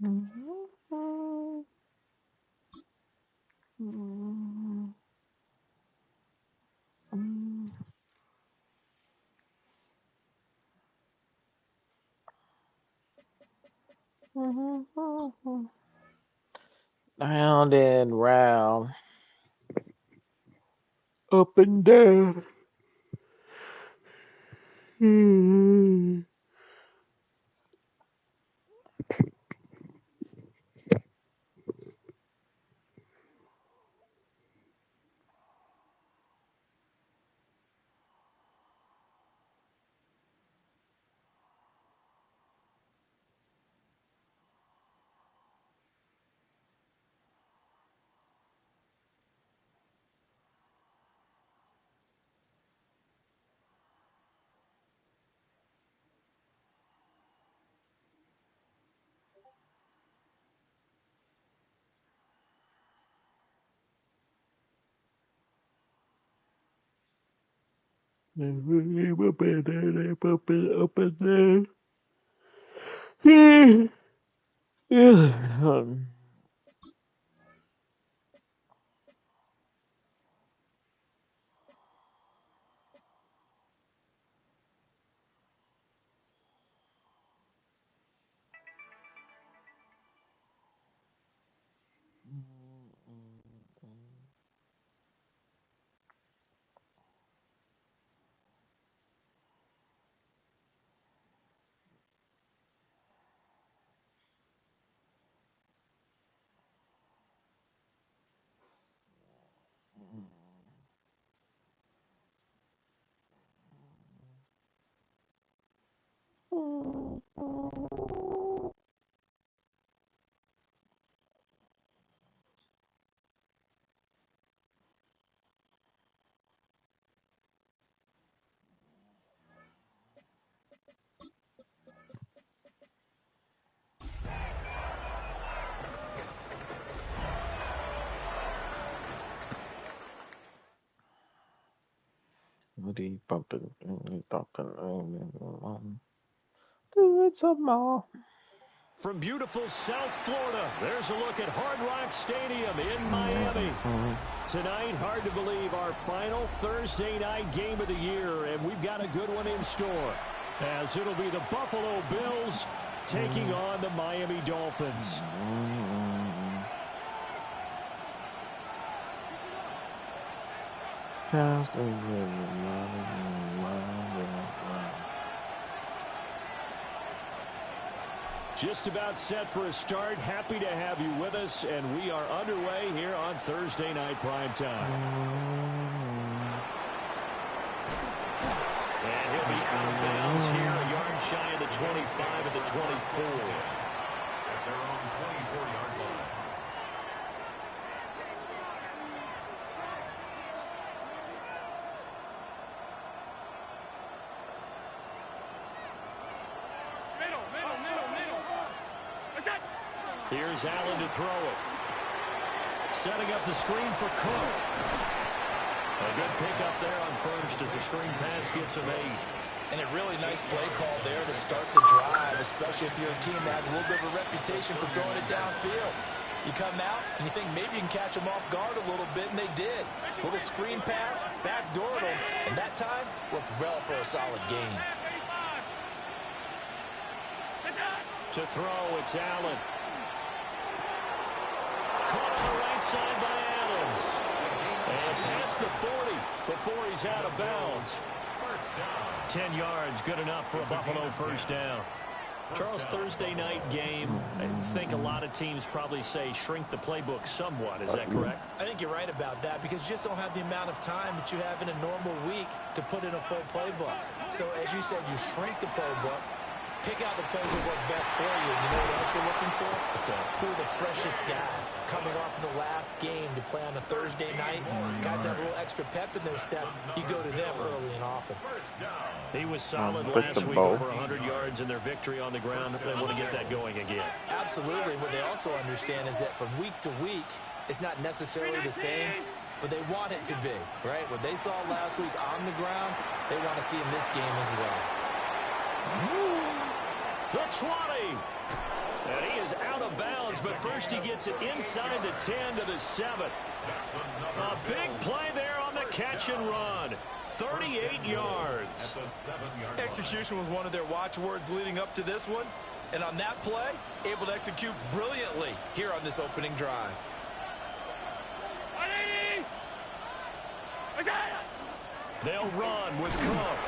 Round and round, up and down. Up and down, up and down. What are you bumping? Do it some more. From beautiful South Florida, there's a look at Hard Rock Stadium in Miami. Tonight, hard to believe, our final Thursday night game of the year, and we've got a good one in store, as it'll be the Buffalo Bills taking on the Miami Dolphins. Just about set for a start. Happy to have you with us, and we are underway here on Thursday Night Primetime. And he'll be out of bounds here, a yard shy of the 25 of the 24. At their own 24-yard line. Here's Allen to throw it. Setting up the screen for Cook. A good pickup there on first as the screen pass gets him 8. And a really nice play call there to start the drive, especially if you're a team that has a little bit of a reputation for throwing it downfield. You come out and you think maybe you can catch them off guard a little bit, and they did. Little screen pass, backdoored them, and that time worked well for a solid gain. To throw, it's Allen. Caught on the right side by Adams. And past the 40 before he's out of bounds. 10 yards, good enough for a Buffalo first down. Charles, Thursday night game, I think a lot of teams probably say shrink the playbook somewhat. Is that correct? I think you're right about that because you just don't have the amount of time that you have in a normal week to put in a full playbook. So as you said, you shrink the playbook. Pick out the plays that work best for you. And you know what else you're looking for? Who are the freshest guys coming off of the last game to play on a Thursday night? Guys have a little extra pep in their step. You go to them early and often. He was solid last week, over 100 yards in their victory on the ground. They want to get that going again. Absolutely. What they also understand is that from week to week, it's not necessarily the same, but they want it to be, right? What they saw last week on the ground, they want to see in this game as well. The 20. And he is out of bounds, but first he gets it inside the 10 to the 7. A big play there on the catch and run. 38 yards. Execution was one of their watchwords leading up to this one. And on that play, able to execute brilliantly here on this opening drive. They'll run with Cook.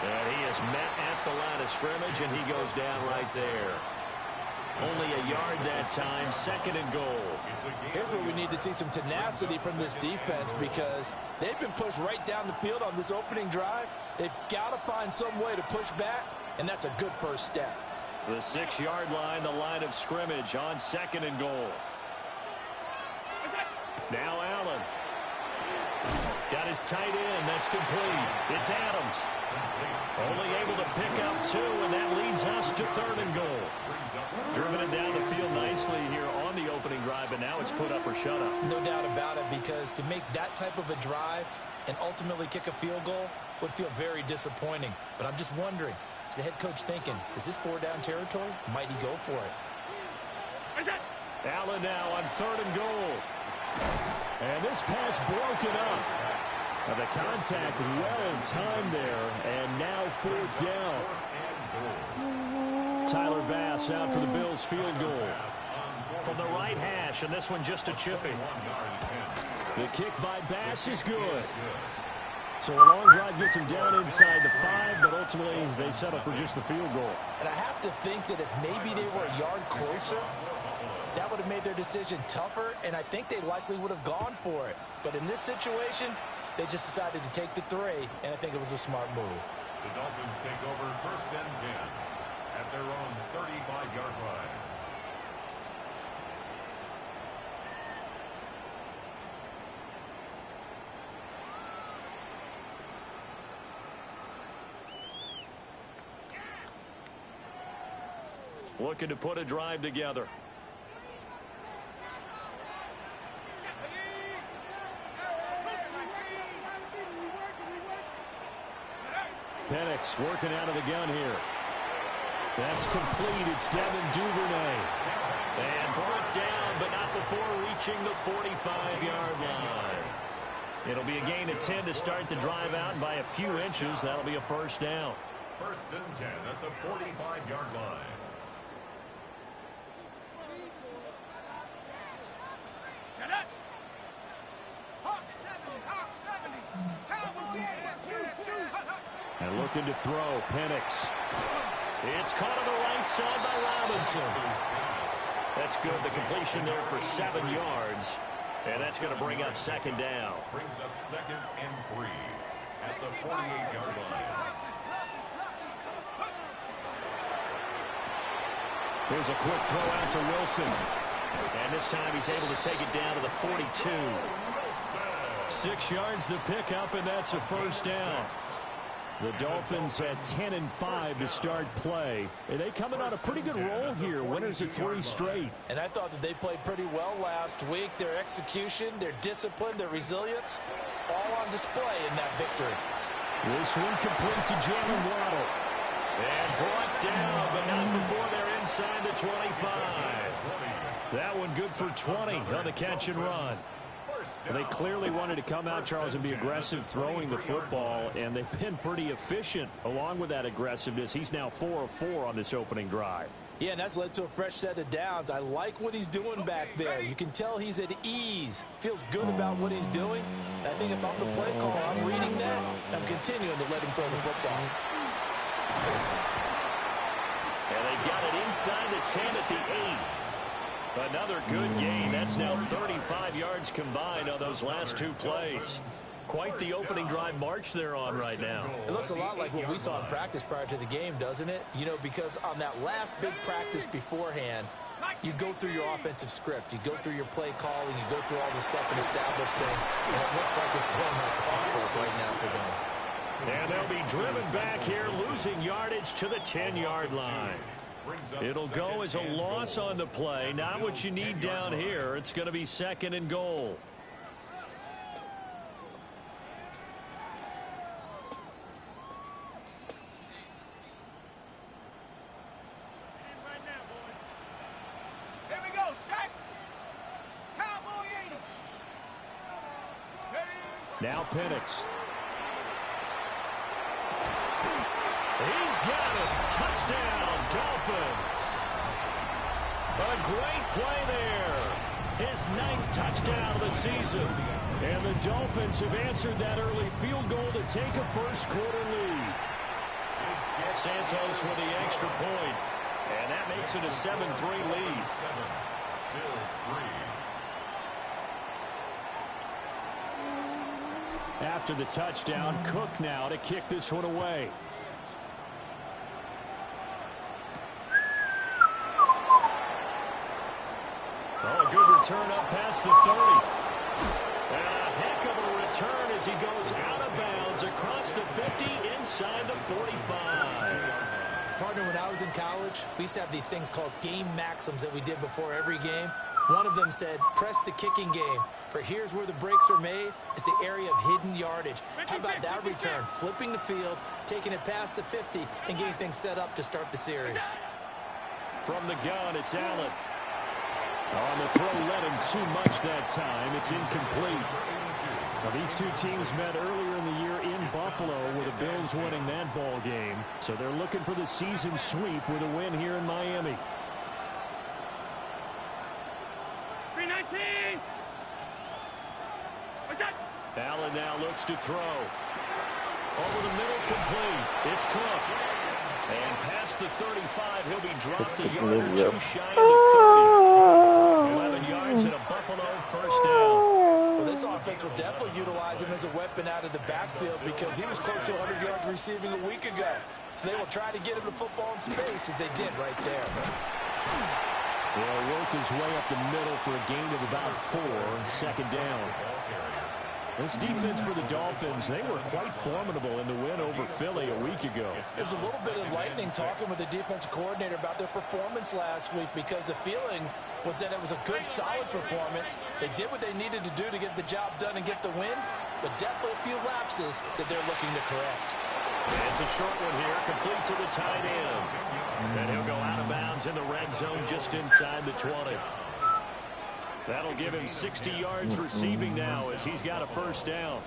And he is met at the line of scrimmage, and he goes down right there. Only a yard that time, 2nd and goal. Here's where we need to see some tenacity from this defense, because they've been pushed right down the field on this opening drive. They've got to find some way to push back, and that's a good first step. The 6-yard line, the line of scrimmage on 2nd and goal. Now Allen. Got his tight end. That's complete. It's Adams. Only able to pick up 2, and that leads us to 3rd and goal. Driven it down the field nicely here on the opening drive, and now it's put up or shut up. No doubt about it, because to make that type of a drive and ultimately kick a field goal would feel very disappointing. But I'm just wondering, is the head coach thinking, is this 4-down territory? Might he go for it? Allen now on 3rd and goal. And this pass broken up. The contact well timed there, and now 4th down. Tyler Bass out for the Bills field goal. From the right hash, and this one just a chipping. The kick by Bass is good. So a long drive gets him down inside the 5, but ultimately they settle for just the field goal. And I have to think that if maybe they were a yard closer, that would have made their decision tougher, and I think they likely would have gone for it. But in this situation, they just decided to take the 3, and I think it was a smart move. The Dolphins take over 1st and 10 at their own 35-yard line. Looking to put a drive together. Penix working out of the gun here. That's complete. It's Devin Duvernay. And brought down, but not before reaching the 45-yard line. It'll be a gain of 10 to start the drive out, and by a few inches, that'll be a 1st down. 1st and 10 at the 45-yard line. And looking to throw, Penix. It's caught on the right side by Robinson. That's good. The completion there for 7 yards. And that's going to bring up 2nd down. Brings up 2nd and 3 at the 48-yard line. Here's a quick throw out to Wilson. And this time he's able to take it down to the 42. 6 yards the pickup, and that's a 1st down. The Dolphins had 10-5 to start play. And they coming on a pretty good roll here. Winners at 3 straight. And I thought that they played pretty well last week. Their execution, their discipline, their resilience, all on display in that victory. This one complete to Jalen Waddle. And brought down, but not before they're inside the 25. That one good for 20 on the catch and run. They clearly wanted to come out, Charles, and be aggressive throwing the football, and they've been pretty efficient along with that aggressiveness. He's now 4 of 4 on this opening drive. Yeah, and that's led to a fresh set of downs. I like what he's doing back there. You can tell he's at ease. Feels good about what he's doing. I think if I'm the play caller, I'm reading that. I'm continuing to let him throw the football. And they've got it inside the 10 at the 8. Another good gain. That's now 35 yards combined on those last 2 plays. Quite the opening drive march they're on right now. It looks a lot like what we saw in practice prior to the game, doesn't it? You know, because on that last big practice beforehand, you go through your offensive script. You go through your play calling. You go through all this stuff and establish things. And it looks like it's going like clockwork right now for them. And they'll be driven back here, losing yardage to the 10-yard line. It'll go as a loss on the play. Not what you need down here. It's going to be 2nd and goal. Now Penix. He's got it. Touchdown, Dolphins. A great play there. His 9th touchdown of the season. And the Dolphins have answered that early field goal to take a first quarter lead. Santos with the extra point. And that makes it a 7-3 lead. After the touchdown, Cook now to kick this one away. Oh, a good return up past the 30. And a heck of a return as he goes out of bounds across the 50 inside the 45. Partner, when I was in college, we used to have these things called game maxims that we did before every game. One of them said, press the kicking game. For here's where the breaks are made, is the area of hidden yardage. How about that return? Flipping the field, taking it past the 50, and getting things set up to start the series. From the gun, it's Allen. On the throw, led him too much that time. It's incomplete. Now, these two teams met earlier in the year in Buffalo with the Bills winning that ball game. So they're looking for the season sweep with a win here in Miami. 319. What's that? Allen now looks to throw. Over the middle, complete. It's Cook. And past the 35, he'll be dropped a yard or two shy of the 30. 11 yards and a Buffalo first down. Well, this offense will definitely utilize him as a weapon out of the backfield because he was close to 100 yards receiving a week ago. So they will try to get him the football in space as they did right there. Will work his way up the middle for a gain of about 4, second down. This defense for the Dolphins, they were quite formidable in the win over Philly a week ago. There's a little bit of lightning talking with the defensive coordinator about their performance last week because the feeling was that it was a good, solid performance. They did what they needed to do to get the job done and get the win, but definitely a few lapses that they're looking to correct. It's a short one here, complete to the tight end. And he'll go out of bounds in the red zone just inside the 20. That'll give him 60 yards receiving now as he's got a first down.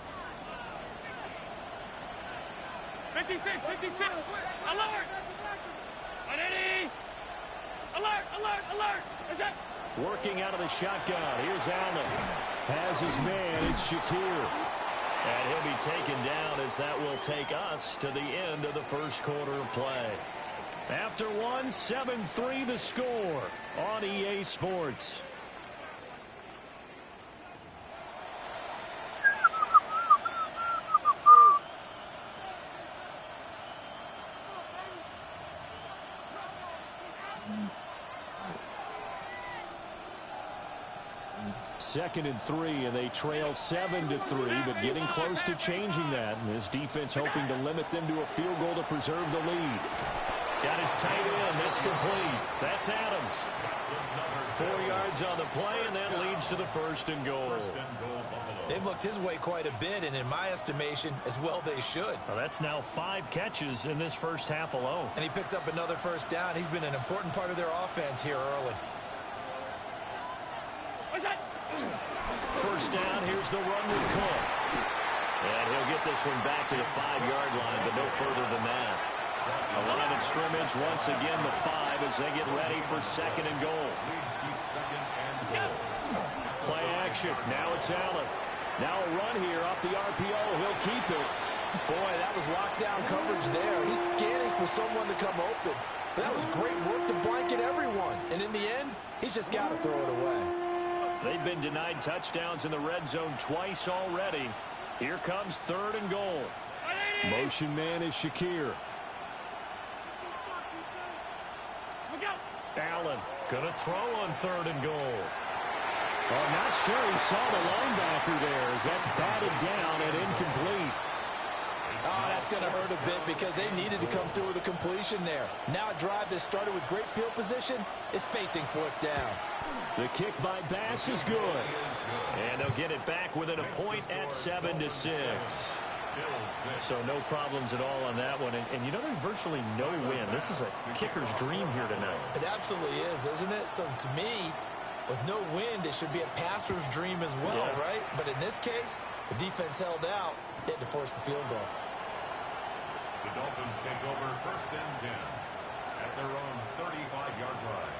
56, 56. Alert! 180. Alert, alert, alert. Is that? Working out of the shotgun. Here's Allen. Has his man. It's Shakir. And he'll be taken down as that will take us to the end of the first quarter of play. After one, 7-3 the score on EA Sports. Second and 3, and they trail 7-3, but getting close to changing that. And this defense hoping to limit them to a field goal to preserve the lead. Got his tight end. That's complete. That's Adams. 4 yards on the play, and that leads to the first and goal. They've looked his way quite a bit, and in my estimation, as well they should. Well, that's now 5 catches in this first half alone. And he picks up another first down. He's been an important part of their offense here early. What's that? First down, here's the run with Cook. And he'll get this one back to the 5-yard line, but no further than that. A line of scrimmage, once again the 5 as they get ready for second and goal. Play action, now it's Allen. Now a run here off the RPO, he'll keep it. Boy, that was lockdown coverage there. He's scanning for someone to come open. But that was great work to blanket everyone. And in the end, he's just got to throw it away. They've been denied touchdowns in the red zone twice already. Here comes third and goal. Motion man is Shakir. Allen gonna throw on third and goal. Oh, not sure he saw the linebacker there as that's batted down and incomplete. Oh, that's going to hurt a bit because they needed to come through with a completion there. Now a drive that started with great field position is facing fourth down. The kick by Bass is good. And they'll get it back within a point at 7-6. So no problems at all on that one. And you know, there's virtually no win. This is a kicker's dream here tonight. It absolutely is, isn't it? So to me, With no wind, it should be a passer's dream as well, right? But in this case, the defense held out. They had to force the field goal. The Dolphins take over 1st and 10 at their own 35-yard line.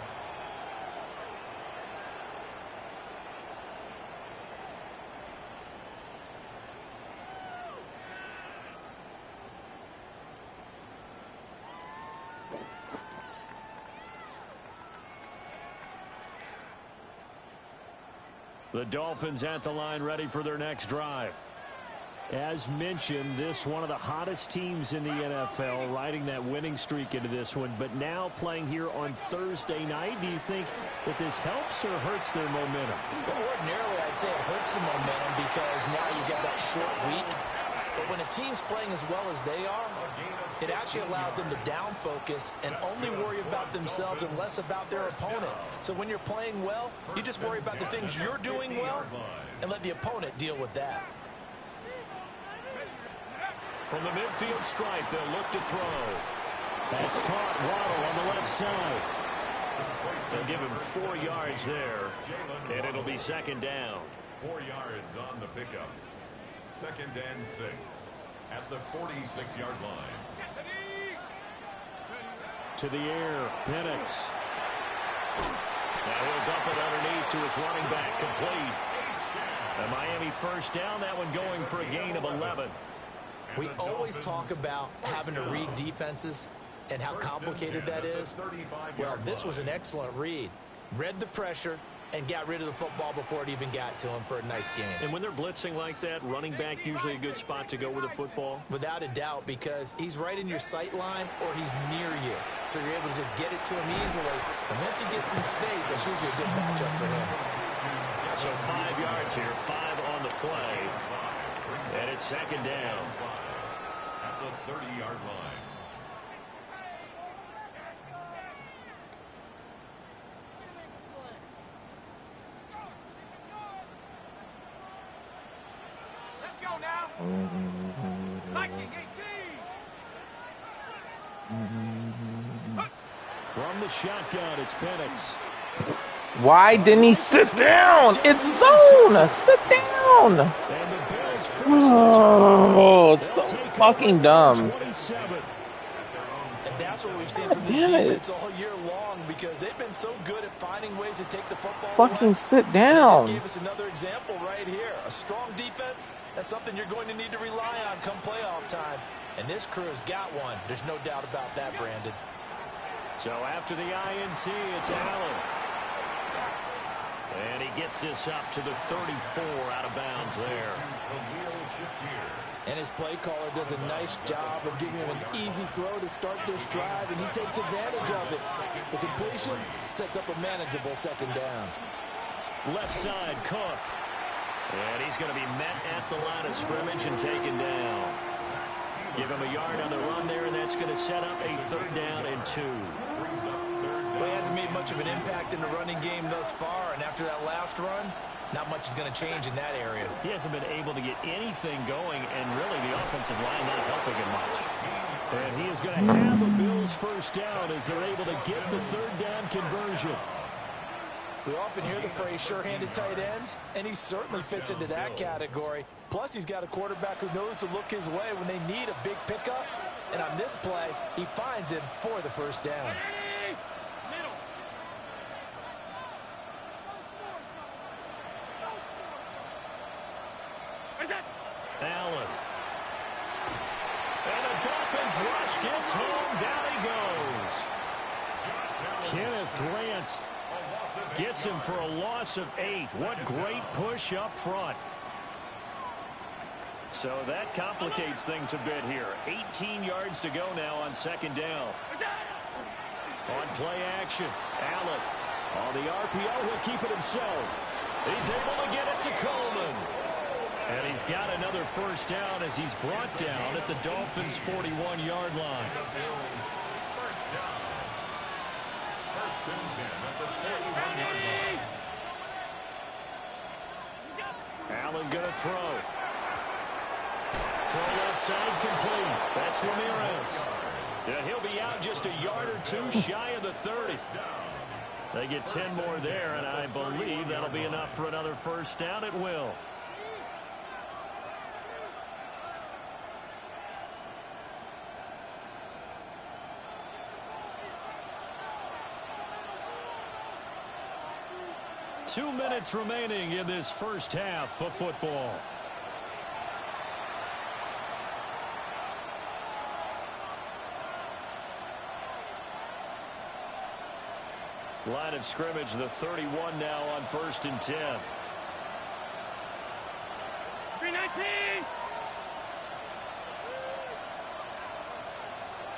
The Dolphins at the line, ready for their next drive. As mentioned, this one of the hottest teams in the NFL, riding that winning streak into this one, but now playing here on Thursday night. Do you think that this helps or hurts their momentum? Well, ordinarily, I'd say it hurts the momentum because now you get that short week. But when a team's playing as well as they are, it actually allows them to down focus and only worry about themselves and less about their opponent. So when you're playing well, you just worry about the things you're doing well and let the opponent deal with that. From the midfield stripe, they'll look to throw. That's caught. Waddle on the left side. They'll give him 4 yards there, and it'll be 2nd down. 4 yards on the pickup. 2nd and 6 at the 46-yard line. To the air, Penix. Now he'll dump it underneath to his running back, complete. The Miami 1st down, that one going for a gain of 11. We always talk about having to read defenses and how complicated that is. Well, this was an excellent read. Read the pressure and got rid of the football before it even got to him for a nice game. And when they're blitzing like that, running back usually a good spot to go with the football? Without a doubt, because he's right in your sight line or he's near you. So you're able to just get it to him easily. And once he gets in space, that's usually a good matchup for him. So 5 yards here, 5 on the play. And it's 2nd down. At the 30-yard line. From the shotgun, it's Penix. Why didn't he sit down? It's zone. Sit down. Oh, it's so fucking dumb. And that's what we've seen from this defense all year long because they've been so good at finding ways to take the football Fucking away. sit down. They just gave us another example right here. A strong defense, that's something you're going to need to rely on come playoff time. And this crew's got one. There's no doubt about that, Brandon. So after the INT, it's Allen. And he gets this up to the 34 out of bounds there. And his play caller does a nice job of giving him an easy throw to start this drive, and he takes advantage of it. The completion sets up a manageable 2nd down. Left side, Cook. And he's going to be met at the line of scrimmage and taken down. Give him a yard on the run there, and that's going to set up a 3rd down and 2. Well, he hasn't made much of an impact in the running game thus far, and after that last run, not much is going to change in that area. He hasn't been able to get anything going, and really the offensive line not helping him much. And he is going to have a Bills 1st down as they're able to get the 3rd down conversion. We often hear the phrase sure-handed tight ends, and he certainly fits into that category. Plus, he's got a quarterback who knows to look his way when they need a big pickup. And on this play, he finds him for the 1st down. Allen. And the Dolphins rush gets home. Down he goes. Kenneth Grant gets him for a loss of 8. What great push up front. So that complicates things a bit here. 18 yards to go now on 2nd down. On play action, Allen. On the RPO, he'll keep it himself. He's able to get it to Coleman. And he's got another 1st down as he's brought down at the Dolphins' 41-yard line. Allen going to throw. Throw left side complete. That's Ramirez. And he'll be out just a yard or 2 shy of the 30. They get 10 more there, and I believe that'll be enough for another first down. It will. Two minutes remaining in this first half of football. Line of scrimmage, the 31 now on 1st and 10. 319!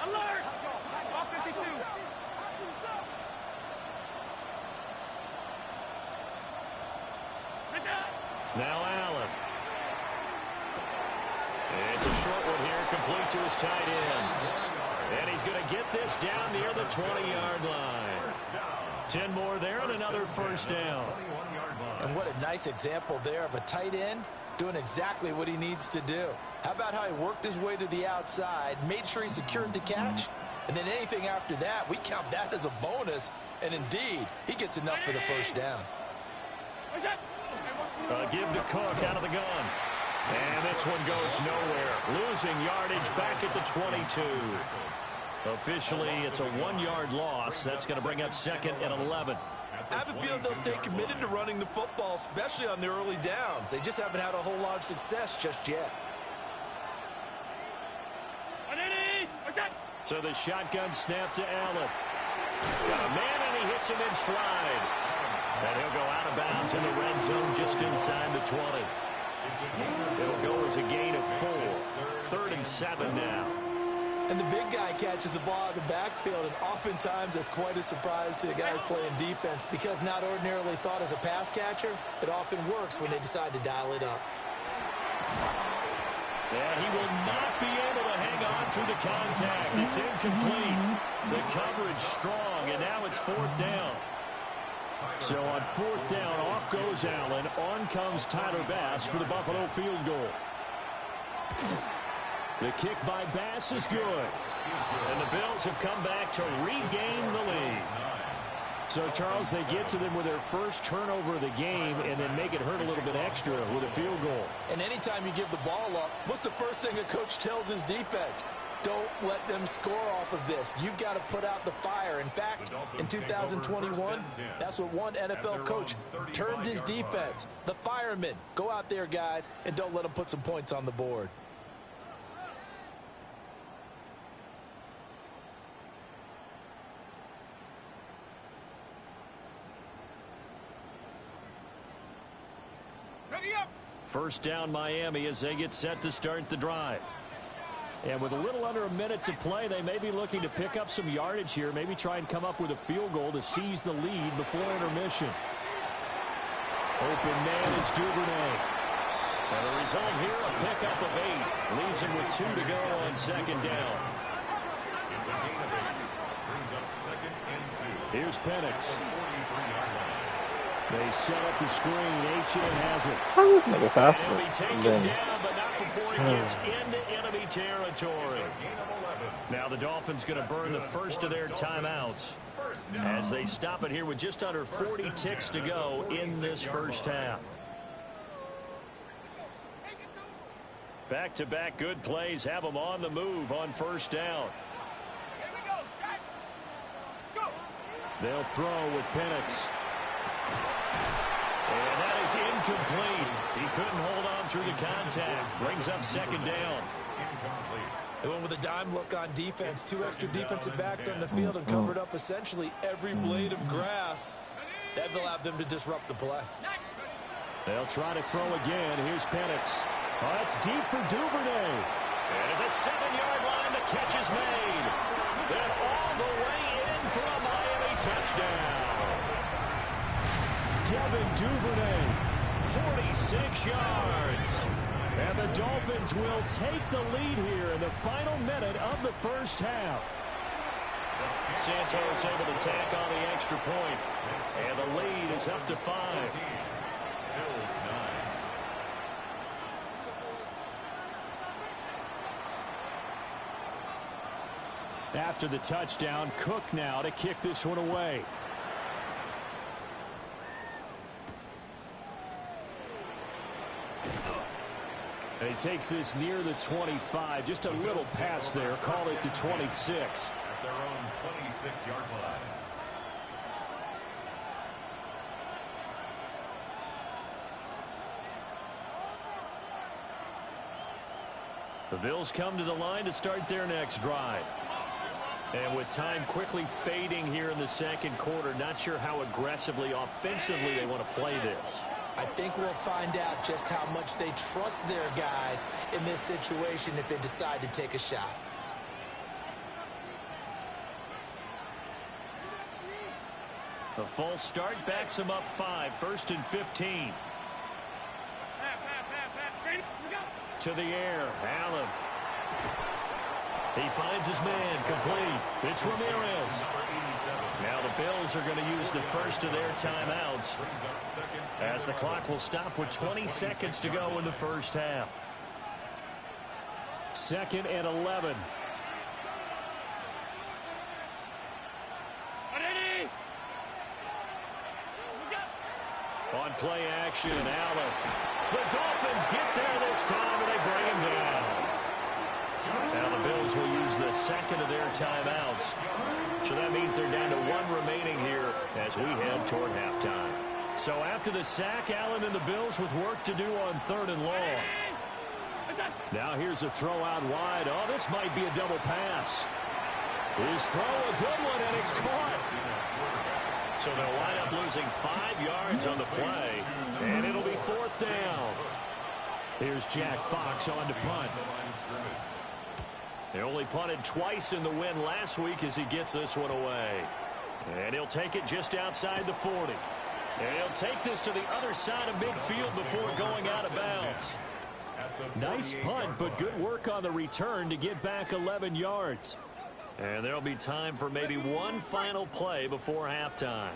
Alert! All 52. Now Allen. It's a short one here, complete to his tight end. And he's going to get this down near the 20-yard line. 10 more there and another first down. And what a nice example there of a tight end doing exactly what he needs to do. How about how he worked his way to the outside, made sure he secured the catch, and then anything after that, we count that as a bonus. And indeed, he gets enough for the first down. Give to Cook out of the gun. And this one goes nowhere. Losing yardage back at the 22. Officially, it's a 1-yard loss. That's going to bring up 2nd and 11. I have a feeling they'll stay committed to running the football, especially on the early downs. They just haven't had a whole lot of success just yet. So the shotgun snap to Allen. Got a man, and he hits him in stride. And he'll go out of bounds in the red zone just inside the 20. It'll go as a gain of 4. 3rd and 7 now. And the big guy catches the ball out of the backfield, and oftentimes that's quite a surprise to the guys playing defense because not ordinarily thought as a pass catcher, it often works when they decide to dial it up. And he will not be able to hang on through the contact. It's incomplete. The coverage strong, and now it's 4th down. So on 4th down, off goes Allen. On comes Tyler Bass for the Buffalo field goal. The kick by Bass is good. And the Bills have come back to regain the lead. So, Charles, they get to them with their first turnover of the game and then make it hurt a little bit extra with a field goal. And anytime you give the ball up, what's the first thing a coach tells his defense? Don't let them score off of this. You've got to put out the fire. In fact, in 2021, that's what one NFL coach termed his defense. The firemen. Go out there, guys, and don't let them put some points on the board. First down Miami as they get set to start the drive. And with a little under a minute to play, they may be looking to pick up some yardage here, maybe try and come up with a field goal to seize the lead before intermission. Open man is Duvernay. And the result here, a pickup of 8. Leaves him with 2 to go on 2nd down. It's a gain of 8. Brings up 2nd and 2. Here's Penix. They set up the screen. H.N. has it. How is this nigga faster He'll be taken than... down, but not before he gets into enemy territory. Now the Dolphins going to burn the first of their timeouts as they stop it here with just under 40 ticks to go in this first half. Back-to-back good plays have them on the move on first down. They'll throw with Penix. And that is incomplete. He couldn't hold on through the contact. Brings up 2nd down. They went with a dime look on defense. 2 extra defensive backs on the field and covered up essentially every blade of grass. That allowed them to disrupt the play. They'll try to throw again. Here's Penix. Oh, that's deep for Duvernay. And at the 7-yard line, the catch is made. Then all the way in for a Miami touchdown. Devin Duvernay, 46 yards. And the Dolphins will take the lead here in the final minute of the first half. Santos able to tack on the extra point. And the lead is up to 5. After the touchdown, Cook now to kick this one away. And he takes this near the 25. Just a little pass there. Call it the 26. At their own 26-yard line. The Bills come to the line to start their next drive. And with time quickly fading here in the second quarter, not sure how aggressively, offensively they want to play this. I think we'll find out just how much they trust their guys in this situation if they decide to take a shot. The false start backs them up 5, 1st and 15. To the air, Allen. He finds his man, complete. It's Ramirez. Now the Bills are going to use the first of their timeouts as the clock will stop with 20 seconds to go in the first half. 2nd and 11. On play action, Allen. The Dolphins get there this time, and they bring him down. Now the Bills will use the second of their timeouts. So that means they're down to 1 remaining here as we head toward halftime. So after the sack, Allen and the Bills with work to do on 3rd and long. Now here's a throw out wide. Oh, this might be a double pass. His throw, a good one, and it's caught. So they'll wind up losing 5 yards on the play, and it'll be 4th down. Here's Jack Fox on to punt. They only punted twice in the win last week as he gets this one away. And he'll take it just outside the 40. And he'll take this to the other side of midfield before going out of bounds. Nice punt, but good work on the return to get back 11 yards. And there'll be time for maybe one final play before halftime.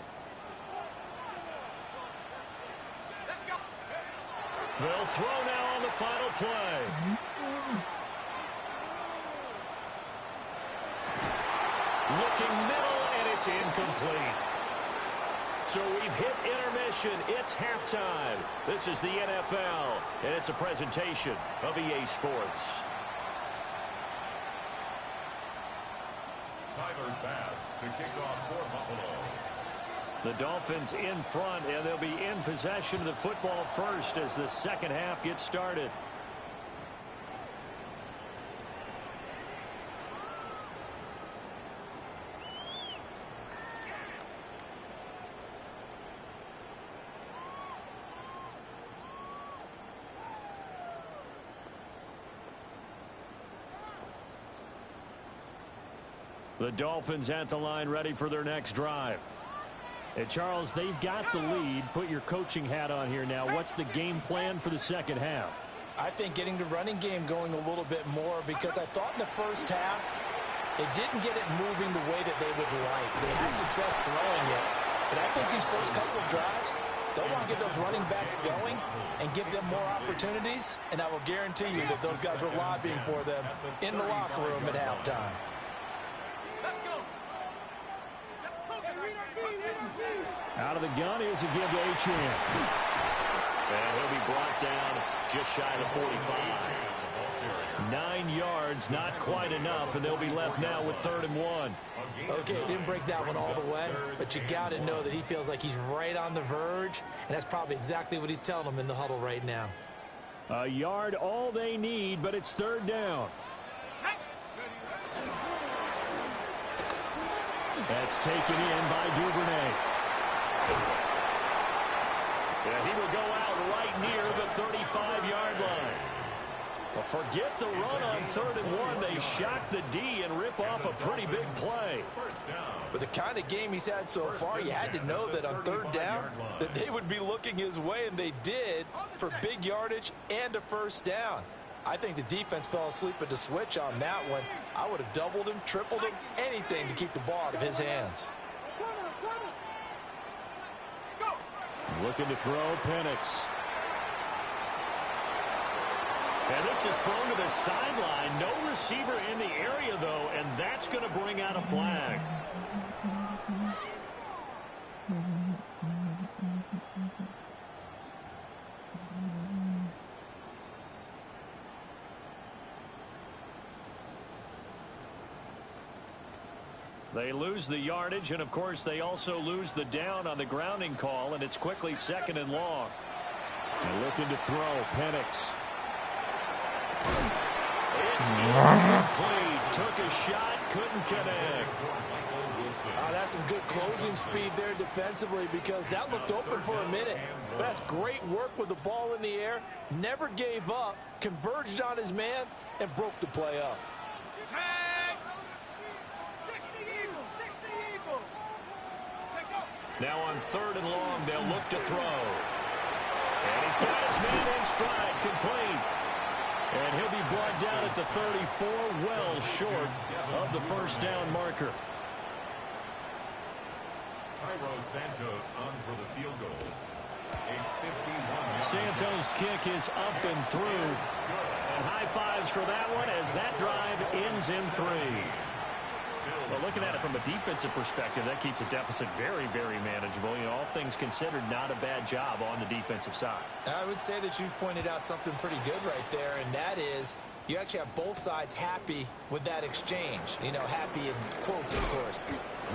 They'll throw now on the final play. Looking middle, and it's incomplete. So we've hit intermission. It's halftime. This is the NFL, and it's a presentation of EA Sports. Tyler's pass to kick off for Buffalo. The Dolphins in front, and they'll be in possession of the football first as the second half gets started. The Dolphins at the line ready for their next drive. And Charles, they've got the lead. Put your coaching hat on here now. What's the game plan for the second half? I think getting the running game going a little bit more, because I thought in the first half it didn't get it moving the way that they would like. They had success throwing it. But I think these first couple of drives, they'll want to get those running backs going and give them more opportunities. And I will guarantee you that those guys were lobbying for them in the locker room at halftime. Out of the gun, here's a give to Achane. And he'll be brought down just shy of the 45. 9 yards, not quite enough, and they'll be left now with 3rd and 1. Okay, didn't break that one all the way, but you got to know that he feels like he's right on the verge, and that's probably exactly what he's telling them in the huddle right now. A yard all they need, but it's 3rd down. That's taken in by Duvernay. Yeah, he will go out right near the 35-yard line. Well, forget the run on 3rd and 1. They shock the D and rip off a pretty big play. With the kind of game he's had so far, you had to know that on 3rd down that they would be looking his way, and they did, for big yardage and a 1st down. I think the defense fell asleep at the switch on that one. I would have doubled him, tripled him, anything to keep the ball out of his hands. Looking to throw, Penix. And this is thrown to the sideline. No receiver in the area, though, and that's going to bring out a flag. They lose the yardage, and, of course, they also lose the down on the grounding call, and it's quickly 2nd and long. And looking to throw, Penix. It's incomplete. Took a shot, couldn't connect. That's some good closing speed there defensively because that looked open for a minute. That's great work with the ball in the air. Never gave up, converged on his man, and broke the play up. Now on 3rd and long, they'll look to throw. And he's got his man in stride, complete. And he'll be brought down at the 34, well short of the first down marker. Santos on for the field goal. A 51-yard Santos' kick is up and through. And high fives for that one as that drive ends in 3. Well, looking at it from a defensive perspective, that keeps the deficit very, very manageable. You know, all things considered, not a bad job on the defensive side. I would say that you've pointed out something pretty good right there, and that is you actually have both sides happy with that exchange. You know, happy in quotes, of course.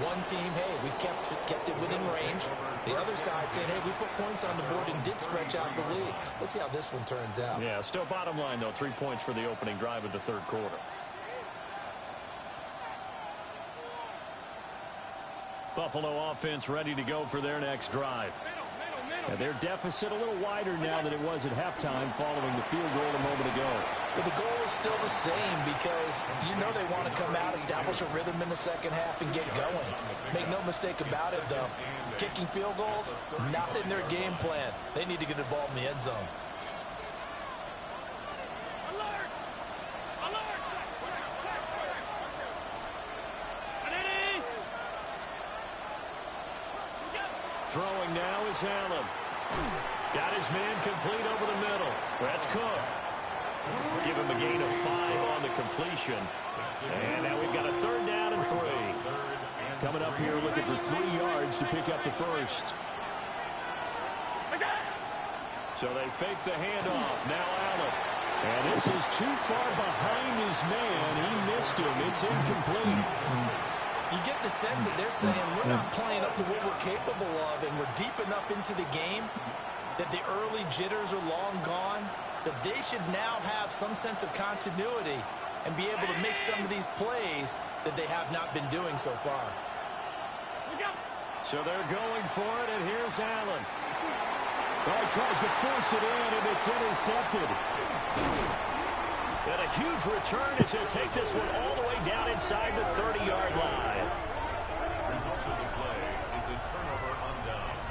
One team, hey, we've kept it within range. The other side saying, hey, we put points on the board and did stretch out the lead. Let's see how this one turns out. Yeah, still bottom line, though, 3 points for the opening drive of the 3rd quarter. Buffalo offense ready to go for their next drive. And their deficit a little wider now than it was at halftime following the field goal a moment ago. But the goal is still the same because you know they want to come out, establish a rhythm in the second half, and get going. Make no mistake about it, though. Kicking field goals, not in their game plan. They need to get the ball in the end zone. Throwing now is Allen. Got his man complete over the middle. That's Cook. Give him a gain of 5 on the completion. And now we've got a 3rd down and 3. Coming up here looking for 3 yards to pick up the first. So they fake the handoff. Now Allen. And this is too far behind his man. He missed him. It's incomplete. You get the sense that they're saying we're not playing up to what we're capable of, and we're deep enough into the game that the early jitters are long gone, that they should now have some sense of continuity and be able to make some of these plays that they have not been doing so far. So they're going for it, and here's Allen. Oh, he tries to force it in, and it's intercepted. And a huge return is going to take this one all the way down inside the 30-yard line. Result of the play is a turnover on downs.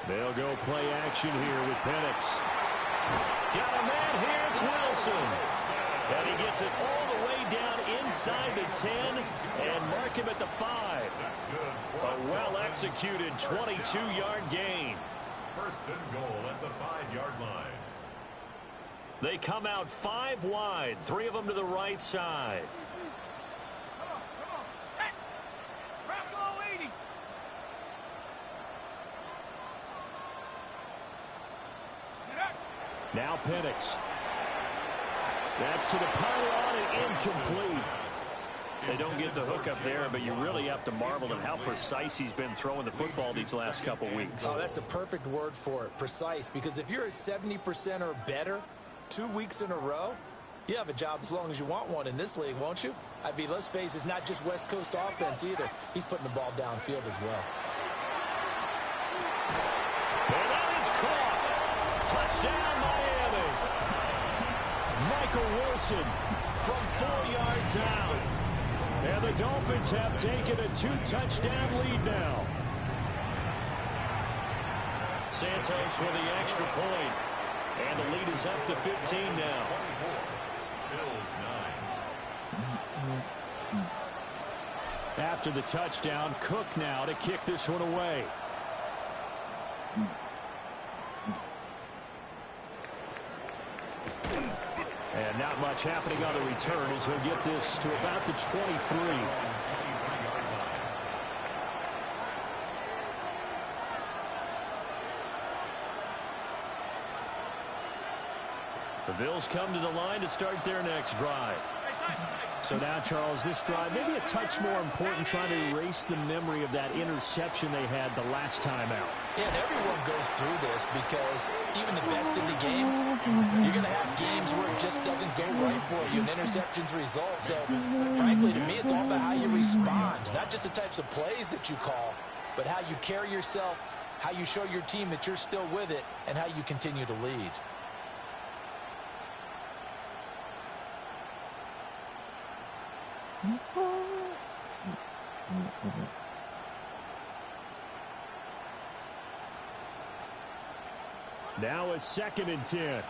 They'll go play action here with Penix. Got a man here, it's Wilson. And he gets it all the way down inside the 10 and mark him at the 5. A well-executed 22-yard gain. First and goal at the 5-yard line. They come out 5 wide, 3 of them to the right side. Now Penix. That's to the pylon and incomplete. They don't get the hook up there, but you really have to marvel at how precise he's been throwing the football these last couple weeks. Oh, that's a perfect word for it, precise, because if you're at 70% or better 2 weeks in a row, you have a job as long as you want one in this league, won't you? I mean, let's face it, it's not just West Coast offense either. He's putting the ball downfield as well. And that is caught. Touchdown, Miami. Michael Wilson from 4 yards out. And the Dolphins have taken a 2-touchdown lead now. Santos with the extra point. And the lead is up to 15 now. Bills 9. After the touchdown, Cook now to kick this one away. And not much happening on the return as he'll get this to about the 23. The Bills come to the line to start their next drive. So now, Charles, this drive maybe a touch more important, trying to erase the memory of that interception they had the last time out. Yeah, and everyone goes through this because even the best in the game, you're going to have games where it just doesn't go right for you, and interceptions result. So, frankly, to me, it's all about how you respond, not just the types of plays that you call, but how you carry yourself, how you show your team that you're still with it, and how you continue to lead. Now a 2nd and 10.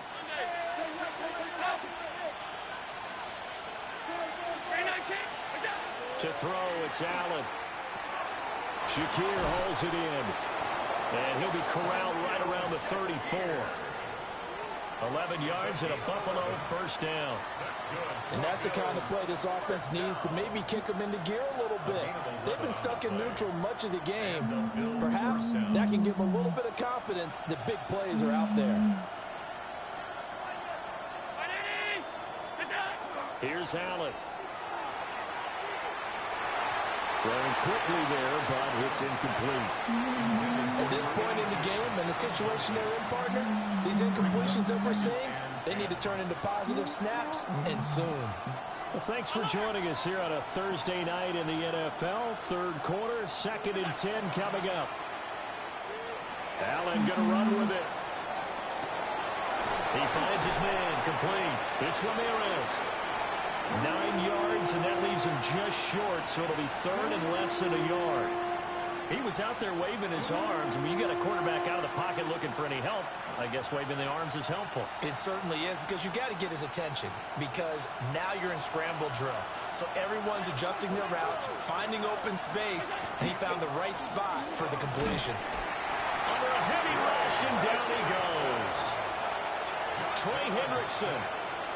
To throw, it's Allen. Shakir holds it in. And he'll be corralled right around the 34. 11 yards and a Buffalo first down. And that's the kind of play this offense needs to maybe kick them into gear a little bit. They've been stuck in neutral much of the game. Perhaps that can give them a little bit of confidence that big plays are out there. Here's Allen. Throwing quickly there, but it's incomplete. At this point in the game and the situation they're in, partner, these incompletions that we're seeing, they need to turn into positive snaps, and soon. Well, thanks for joining us here on a Thursday night in the NFL. Third quarter, 2nd and 10 coming up. Allen going to run with it. He finds his man, complete. It's Ramirez. 9 yards, and that leaves him just short, so it'll be 3rd and less than a yard. He was out there waving his arms. I mean, you got a quarterback out of the pocket looking for any help. I guess waving the arms is helpful. It certainly is, because you got to get his attention, because now you're in scramble drill. So everyone's adjusting their routes, finding open space, and he found the right spot for the completion. Under a heavy rush, and down he goes. Trey Hendrickson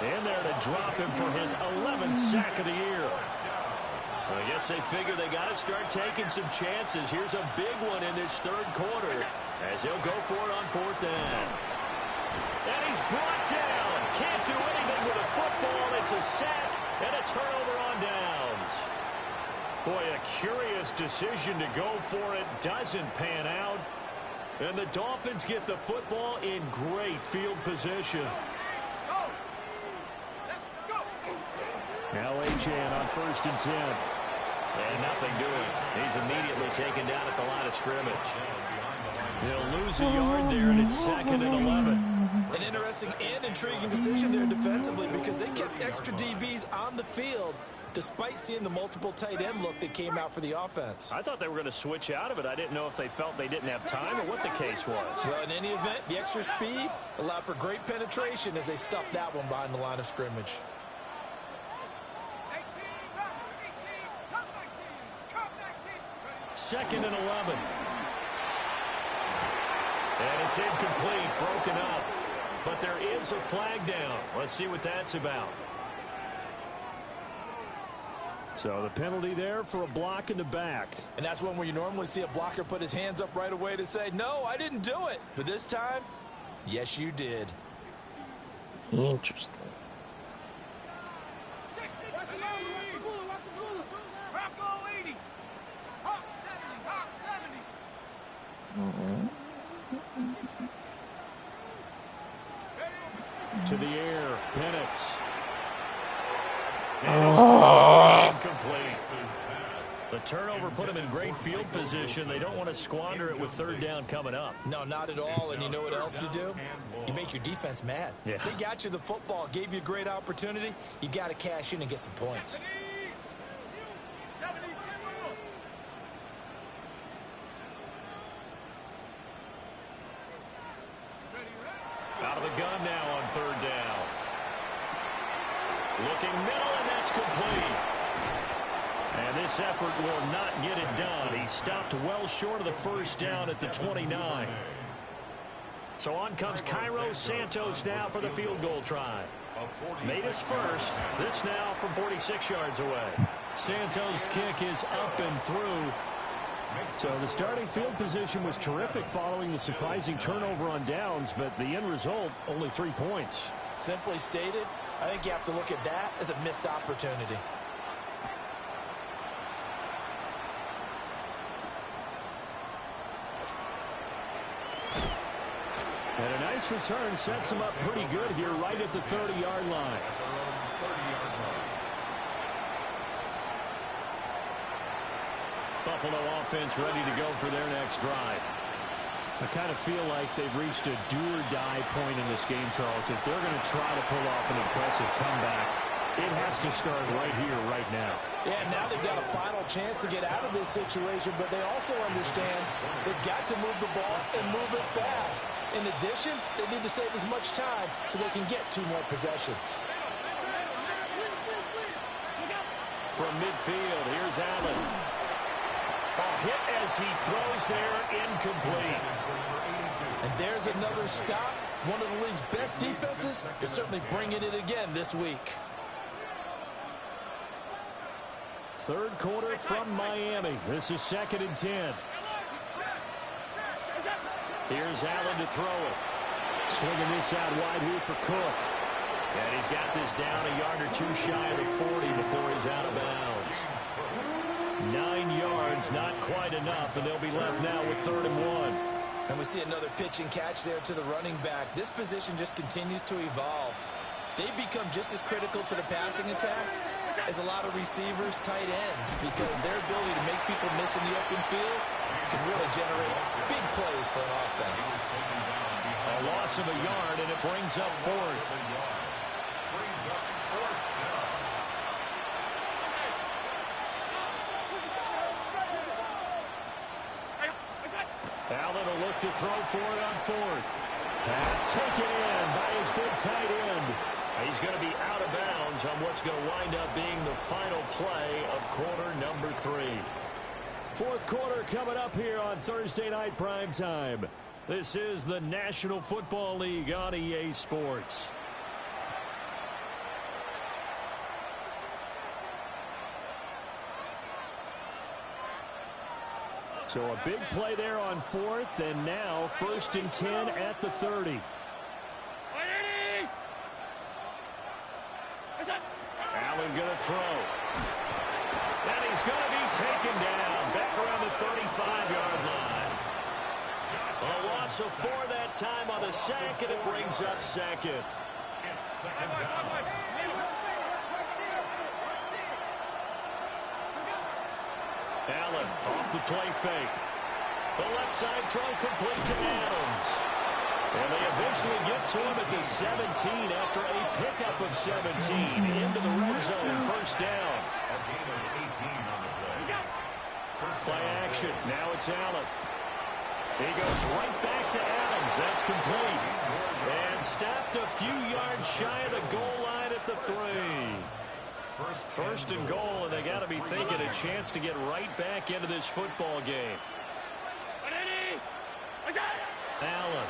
in there to drop him for his 11th sack of the year. Well, I guess they figure they got to start taking some chances. Here's a big one in this third quarter as he'll go for it on 4th down. And he's brought down. Can't do anything with a football. It's a sack and a turnover on downs. Boy, a curious decision to go for it. Doesn't pan out. And the Dolphins get the football in great field position. Now A-Chan on 1st and 10. And nothing doing. He's immediately taken down at the line of scrimmage. He'll lose a yard there, and it's 2nd and 11. An interesting and intriguing decision there defensively, because they kept extra DBs on the field despite seeing the multiple tight end look that came out for the offense. I thought they were going to switch out of it. I didn't know if they felt they didn't have time or what the case was. Well, in any event, the extra speed allowed for great penetration as they stuffed that one behind the line of scrimmage. 2nd and 11. And it's incomplete, broken up. But there is a flag down. Let's see what that's about. So the penalty there for a block in the back. And that's one where you normally see a blocker put his hands up right away to say, no, I didn't do it. But this time, yes, you did. Interesting. To the air, Penix. And incomplete. The turnover put him in great field position. They don't want to squander it with 3rd down coming up. No, not at all. And you know what else you do? You make your defense mad. Yeah. They got you the football, gave you a great opportunity. You got to cash in and get some points. Out of the gun now on 3rd down. Looking middle, and that's complete. And this effort will not get it done. He stopped well short of the 1st down at the 29. So on comes Cairo Santos now for the field goal try. Made his first. This now from 46 yards away. Santos' kick is up and through. So the starting field position was terrific following the surprising turnover on downs, but the end result, only 3 points. Simply stated, I think you have to look at that as a missed opportunity. And a nice return sets him up pretty good here right at the 30-yard line. Buffalo offense ready to go for their next drive. I kind of feel like they've reached a do-or-die point in this game, Charles. If they're going to try to pull off an impressive comeback, it has to start right here, right now. Yeah, now they've got a final chance to get out of this situation, but they also understand they've got to move the ball and move it fast. In addition, they need to save as much time so they can get 2 more possessions. From midfield, here's Allen. Ball hit as he throws there, incomplete. And there's another stop. One of the league's best defenses is certainly bringing it again this week. Third quarter from Miami. This is 2nd and 10. Here's Allen to throw it. Swinging this out wide here for Cook. And he's got this down a yard or 2 shy of the 40 before he's out of bounds. 9 yards, not quite enough, and they'll be left now with 3rd and 1. And we see another pitch and catch there to the running back. This position just continues to evolve. They become just as critical to the passing attack as a lot of receivers, tight ends, because their ability to make people miss in the open field can really generate big plays for an offense. A loss of a yard, and it brings up 4th. Allen will look to throw for it on 4th. Pass taken in by his big tight end. He's going to be out of bounds on what's going to wind up being the final play of quarter number 3. 4th quarter coming up here on Thursday Night Primetime. This is the National Football League on EA Sports. So a big play there on 4th, and now 1st and 10 at the 30. Allen going to throw. And he's going to be taken down back around the 35-yard line. A loss of 4 that time on the sack, and it brings up 2nd. It's 2nd down. Allen off the play fake. The left side throw complete to Adams. And they eventually get to him at the 17 after a pickup of 17 into the red zone. 1st down. A gain of 18 on the play. Play action. Now it's Allen. He goes right back to Adams. That's complete. And stopped a few yards shy of the goal line at the 3. 1st and goal, and they got to be thinking a chance to get right back into this football game. Allen.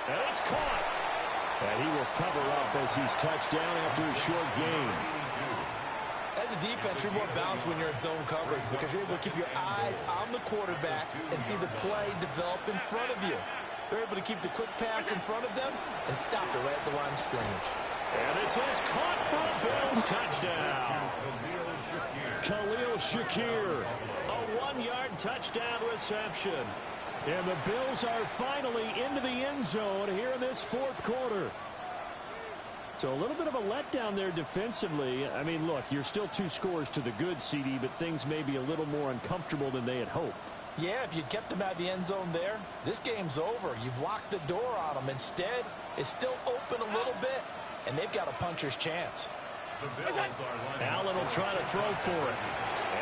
And it's caught. And he will cover up as he's touched down after a short gain. As a defense, you're more balanced when you're in zone coverage because you're able to keep your eyes on the quarterback and see the play develop in front of you. They're able to keep the quick pass in front of them and stop it right at the line of scrimmage. And this is caught for a Bills touchdown. Khalil Shakir, a 1-yard touchdown reception. And the Bills are finally into the end zone here in this 4th quarter. So a little bit of a letdown there defensively. I mean, look, you're still 2 scores to the good, CD, but things may be a little more uncomfortable than they had hoped. Yeah, if you'd kept them out of the end zone there, this game's over. You've locked the door on them. Instead, it's still open a little bit, and they've got a puncher's chance. Allen will try to throw for it.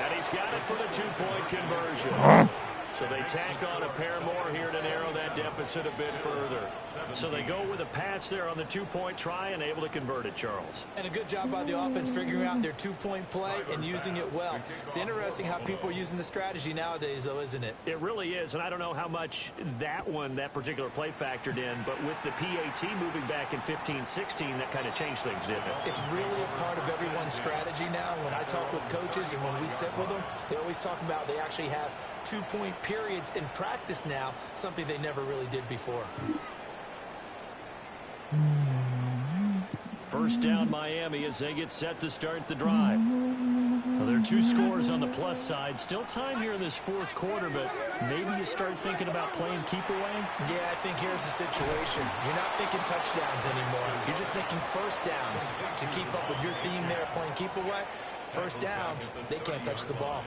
And he's got it for the 2-point conversion. So they tack on a pair more here to narrow that deficit a bit further. So they go with a pass there on the two-point try and able to convert it, Charles. And a good job by the offense figuring out their two-point play and using it well. It's interesting how people are using the strategy nowadays, though, isn't it? It really is, and I don't know how much that particular play factored in, but with the PAT moving back in 15-16, that kind of changed things, didn't it? It's really a part of everyone's strategy now. When I talk with coaches and when we sit with them, they always talk about they actually have two-point periods in practice now, something they never really did before. First down Miami as they get set to start the drive. Well, there are two scores on the plus side. Still time here in this fourth quarter, but maybe you start thinking about playing keep away? Yeah, I think here's the situation. You're not thinking touchdowns anymore. You're just thinking first downs. To keep up with your theme there of playing keep away, first downs, they can't touch the ball.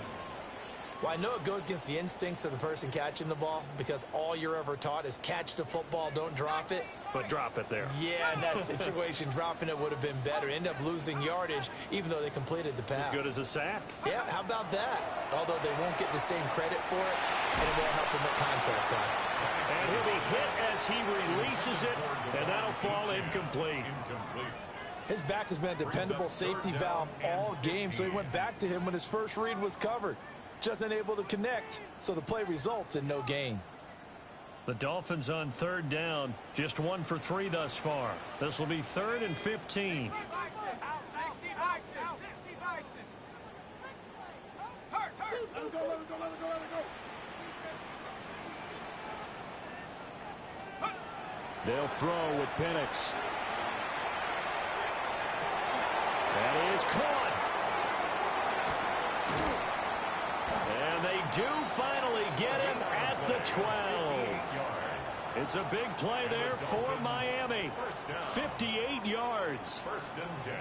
Well, I know it goes against the instincts of the person catching the ball because all you're ever taught is catch the football, don't drop it. But drop it there. Yeah, in that situation, dropping it would have been better. End up losing yardage, even though they completed the pass. As good as a sack. Yeah, how about that? Although they won't get the same credit for it, and it won't help them at contract time. And he'll be hit as he releases it, and that'll fall incomplete. His back has been a dependable safety valve all game, so he went back to him when his first read was covered. Just unable to connect, so the play results in no gain. The Dolphins on third down, just 1 for 3 thus far. This will be 3rd and 15. They'll throw with Penix. That is caught. And they do finally get him at the 12. It's a big play there for Miami. 58 yards.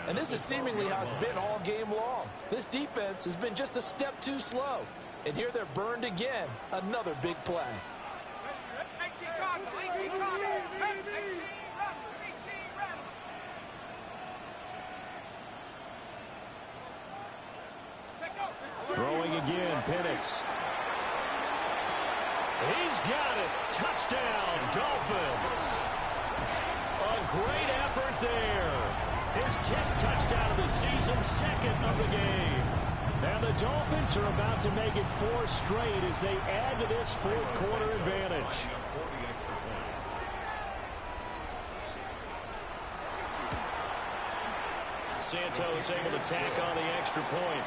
And this is seemingly how it's been all game long. This defense has been just a step too slow. And here they're burned again. Another big play. Throwing again, Penix. He's got it. Touchdown, Dolphins. A great effort there. His 10th touchdown of the season, 2nd of the game. And the Dolphins are about to make it 4 straight as they add to this fourth quarter advantage. Santos able to tack on the extra point.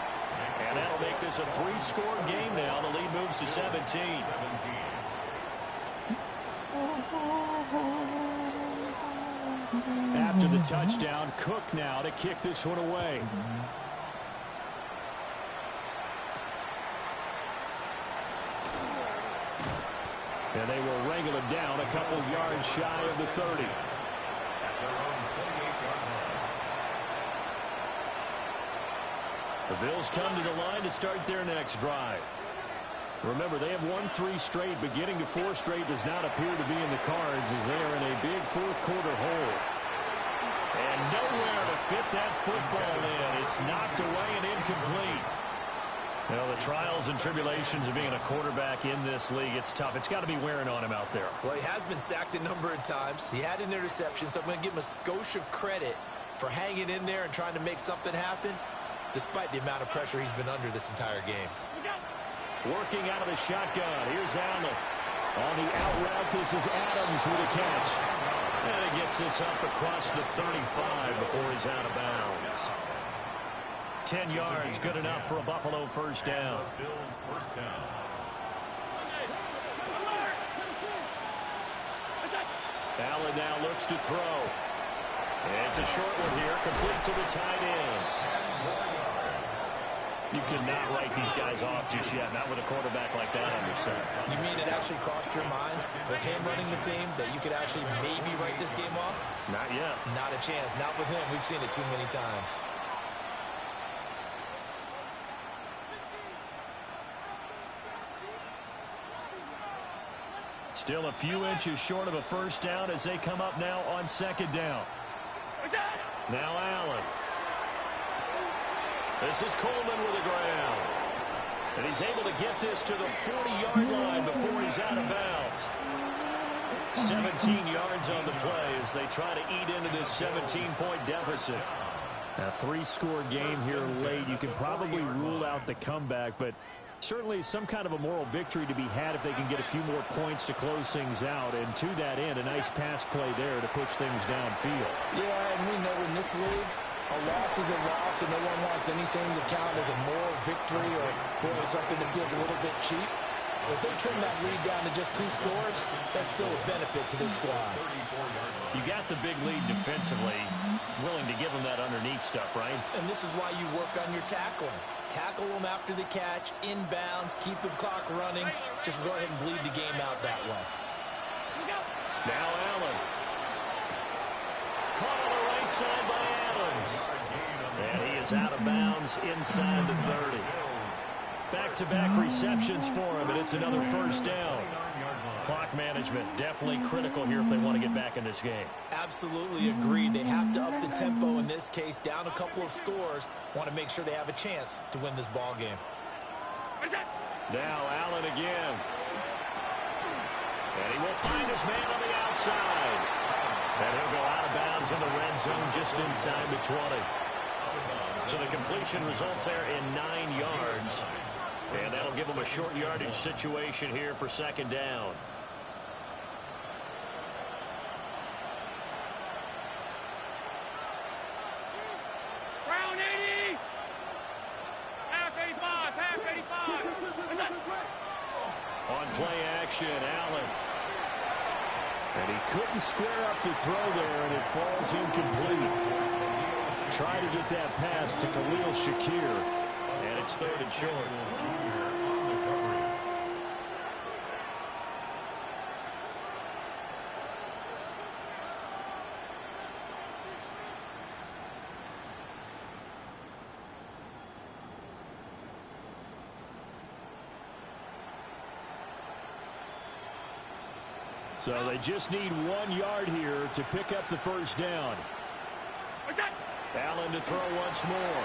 And that'll make this a 3-score game now. The lead moves to 17. After the touchdown, Cook now to kick this one away. And they will wrangle it down a couple yards shy of the 30. The Bills come to the line to start their next drive. Remember, they have won 3 straight, but getting to 4 straight does not appear to be in the cards as they are in a big fourth quarter hole. And nowhere to fit that football in. It's knocked away and incomplete. Well, the trials and tribulations of being a quarterback in this league, it's tough. It's got to be wearing on him out there. Well, he has been sacked a number of times. He had an interception, so I'm going to give him a skosh of credit for hanging in there and trying to make something happen, despite the amount of pressure he's been under this entire game. Working out of the shotgun. Here's Allen. On the out route, this is Adams with a catch. And he gets this up across the 35 before he's out of bounds. 10 yards, good enough for a Buffalo first down. Allen now looks to throw. It's a short one here, complete to the tight end. You cannot write these guys off just yet, not with a quarterback like that on your side. You mean it actually crossed your mind with him running the team that you could actually maybe write this game off? Not yet. Not a chance. Not with him. We've seen it too many times. Still a few inches short of a first down as they come up now on second down. Now Allen. This is Coleman with the ground. And he's able to get this to the 40-yard line as they try to eat into this 17-point deficit. A 3-score game here late. You can probably rule out the comeback, but certainly some kind of a moral victory to be had if they can get a few more points to close things out. And to that end, a nice pass play there to push things downfield. Yeah, and we know in this league, a loss is a loss, and no one wants anything to count as a moral victory or something that feels a little bit cheap. If they trim that lead down to just 2 scores, that's still a benefit to this squad. You got the big lead defensively, willing to give them that underneath stuff, right? And this is why you work on your tackling. Tackle them after the catch, inbounds, keep the clock running. Just go ahead and bleed the game out that way. Now Allen. Caught on the right side by Adams. And he is out of bounds inside the 30. Back-to-back receptions for him, and it's another first down. Clock management definitely critical here if they want to get back in this game. Absolutely agreed. They have to up the tempo in this case, down a couple of scores. Want to make sure they have a chance to win this ball game. Now Allen again. And he will find his man on the outside. And he'll go out of bounds in the red zone just inside the 20. So the completion results there in 9 yards. And that'll give them a short yardage situation here for second down. Round 80! Half 85! Half 85! On play action, Allen. And he couldn't square up to throw there, and it falls incomplete. Try to get that pass to Khalil Shakir. And it's 3rd and short. So they just need 1 yard here to pick up the first down. Allen to throw once more.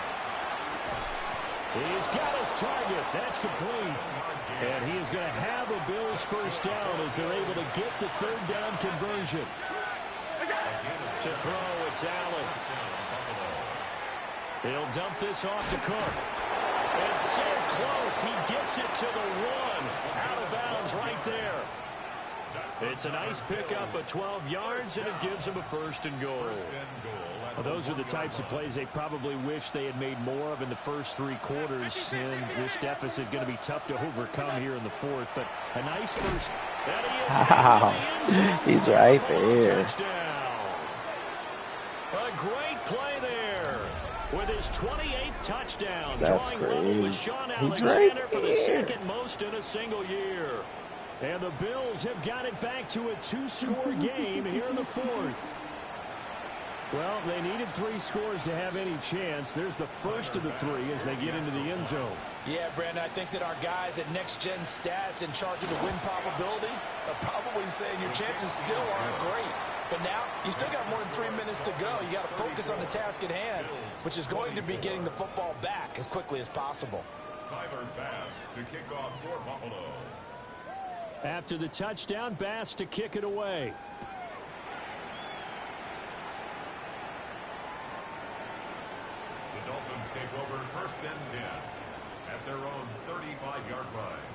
He's got his target. That's complete. And he is going to have a Bills first down as they're able to get the 3rd down conversion. To throw, it's Allen. He'll dump this off to Cook. And so close, he gets it to the 1. Out of bounds right there. It's a nice pickup of 12 yards, and it gives them a 1st and goal. Well, those are the types of plays they probably wish they had made more of in the first 3 quarters. And this deficit going to be tough to overcome here in the 4th. But a nice first. Wow. He's right there. Touchdown. A great play there with his 28th touchdown. That's drawing great. Sean He's Alexander right for the there. 2nd most in a single year. And the Bills have got it back to a 2-score game here in the 4th. Well, they needed 3 scores to have any chance. There's the first of the 3 as they get into the end zone. Yeah, Brandon, I think that our guys at Next Gen Stats in charge of the win probability are probably saying your chances still aren't great. But now, you still got more than 3 minutes to go. You got to focus on the task at hand, which is going to be getting the football back as quickly as possible. Tyler Bass to kick off for Buffalo. After the touchdown, Bass to kick it away. The Dolphins take over 1st and 10 at their own 35-yard line.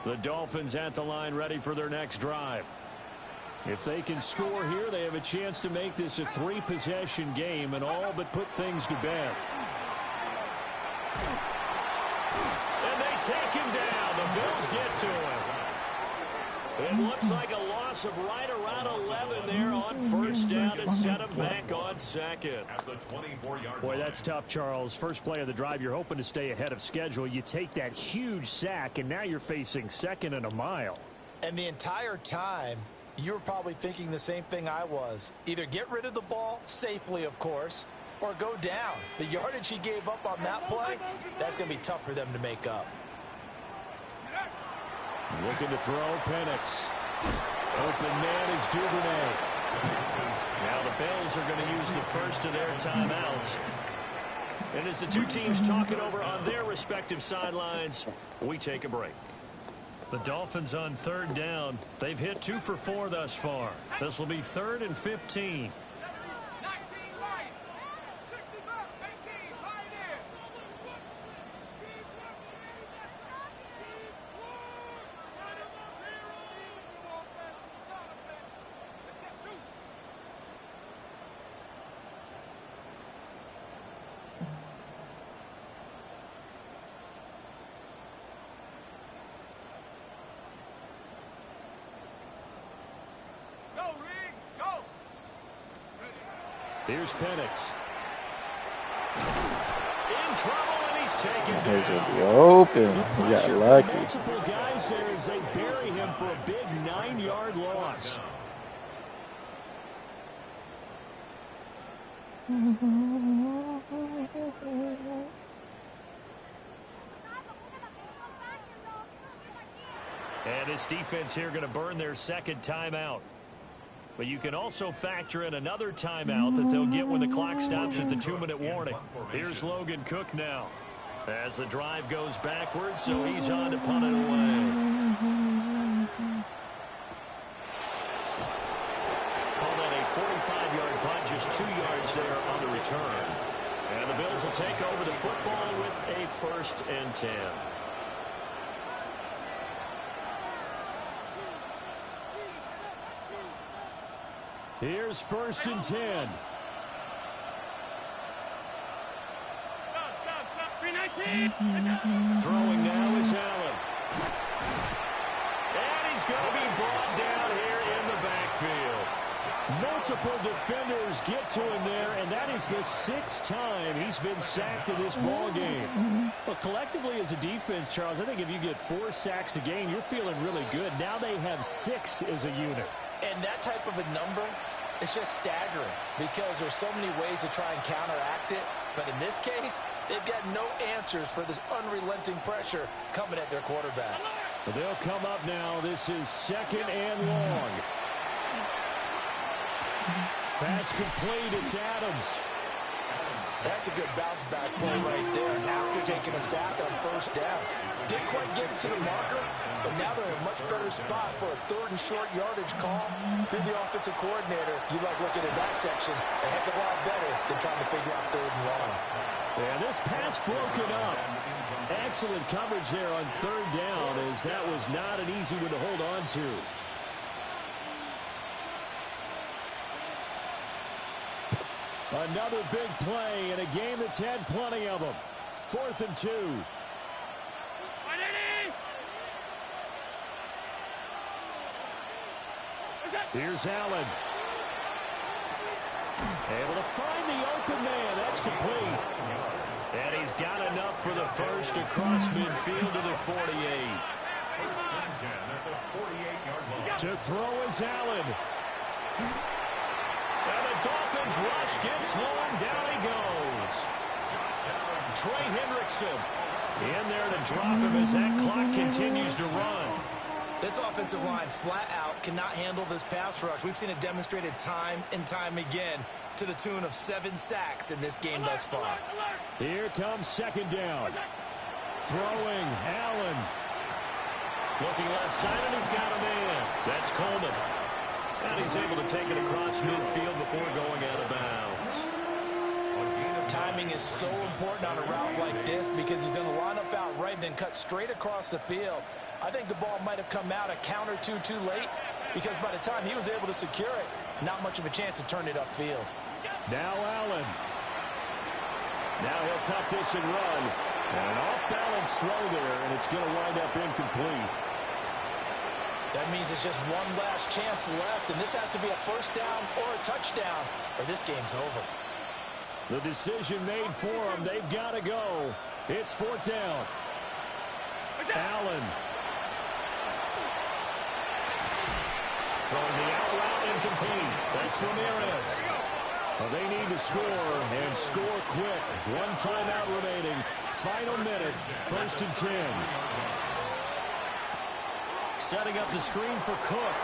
The Dolphins at the line ready for their next drive. If they can score here, they have a chance to make this a 3-possession game and all but put things to bed. And they take him down. The Bills get to him. It looks like a loss of right around 11 there on 1st down to set him back on 2nd. At the 24-yard Boy, line. that's tough, Charles. First play of the drive, you're hoping to stay ahead of schedule. You take that huge sack, and now you're facing 2nd and a mile. And the entire time, you were probably thinking the same thing I was. Either get rid of the ball, safely of course, or go down. The yardage he gave up on that play, that's going to be tough for them to make up. Looking to throw, Penix. Open man is Duvernay. Now the Bills are going to use the first of their timeouts. And as the two teams talk it over on their respective sidelines, we take a break. The Dolphins on third down. They've hit 2 for 4 thus far. This will be 3rd and 15. Here's Penix. In trouble, and he's taken down. He's open. He got lucky. Multiple guys there as they bury him for a big 9-yard loss. And this defense here going to burn their second timeout. But you can also factor in another timeout that they'll get when the clock stops at the 2-minute warning. Here's Logan Cook now as the drive goes backwards, so he's on to punt it away. Call that a 45-yard punt, just 2 yards there on the return. And the Bills will take over the football with a 1st and 10. Here's 1st and 10. Throwing now is Allen. And he's going to be brought down here in the backfield. Multiple defenders get to him there, and that is the 6th time he's been sacked in this ball game. Well, collectively as a defense, Charles, I think if you get 4 sacks a game, you're feeling really good. Now they have 6 as a unit. And that type of a number, it's just staggering because there's so many ways to try and counteract it. But in this case, they've got no answers for this unrelenting pressure coming at their quarterback. Well, they'll come up now. This is 2nd and long. Pass complete. It's Adams. That's a good bounce-back play right there after taking a sack on 1st down. Didn't quite get it to the marker, but now they're in a much better spot for a 3rd and short yardage call. If you're the offensive coordinator, you like looking at that section a heck of a lot better than trying to figure out 3rd and long. And this pass broken up. Excellent coverage there on 3rd down, as that was not an easy one to hold on to. Another big play in a game that's had plenty of them. 4th and 2. Here's Allen. Able to find the open man. That's complete. And he's got enough for the first across midfield to the 48. 1st and 10 at the 48-yard line. To throw is Allen. And the Dolphins rush gets home. Down he goes. Trey Hendrickson in there to drop him as that clock continues to run. This offensive line flat out cannot handle this pass rush. We've seen it demonstrated time and time again to the tune of 7 sacks in this game thus far. Here comes 2nd down. Throwing Allen. Looking left side, and he's got a man. That's Coleman. And he's able to take it across midfield before going out of bounds. Timing is so important on a route like this because he's going to line up out right and then cut straight across the field. I think the ball might have come out a count or two too late because by the time he was able to secure it, not much of a chance to turn it upfield. Now Allen. Now he'll tuck this and run. And an off-balance throw there, and it's going to wind up incomplete. That means it's just one last chance left, and this has to be a 1st down or a touchdown, or this game's over. The decision made for them. They've got to go. It's 4th down. Allen. Throwing the out route incomplete. That's Ramirez. Well, they need to score, and score quick. 1 timeout remaining. Final minute. 1st and 10. Setting up the screen for Cook.